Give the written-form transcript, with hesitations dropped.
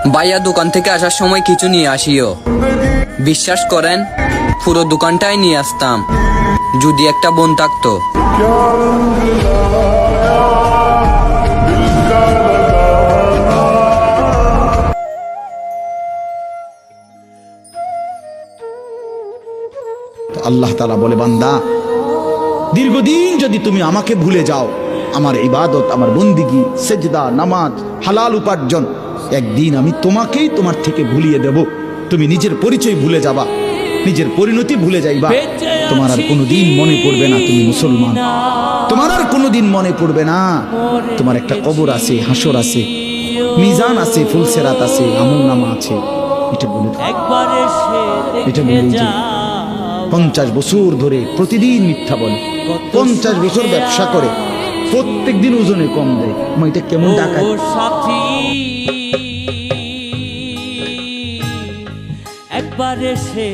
ভাইয়া দোকান থেকে আসার সময় কিছু নিয়ে আসিও। বিশ্বাস করেন, পুরো দোকানটাই নিয়ে আসতাম যদি একটা বোন থাকতো। আল্লাহ তাআলা বলে, বান্দা দীর্ঘদিন যদি তুমি আমাকে ভুলে যাও, আমার ইবাদত, আমার বন্দিগি, সেজদা, নামাজ, হালাল উপার্জন, একদিন আমি তোমাকেই তোমার থেকে ভুলিয়ে দেব। তুমি নিজের পরিচয় ভুলে যাবা, নিজের পরিণতি ভুলে যাইবা। তোমার আর কোনোদিন মনে পড়বে না তুমি মুসলমান। তোমার আর কোনোদিন মনে পড়বে না তোমার একটা কবর আছে, হাসর আছে, মিজান আছে, ফুলসেরাত আছে, আমলনামা আছে। এটা বলে এটা বলে যে 50 বছর ধরে প্রতিদিন মিথ্যা বলে, 50 বছর ব্যবসা করে, প্রত্যেক দিন ওজনে কম দেয়। এটা কেমন টাকা? একবারে সে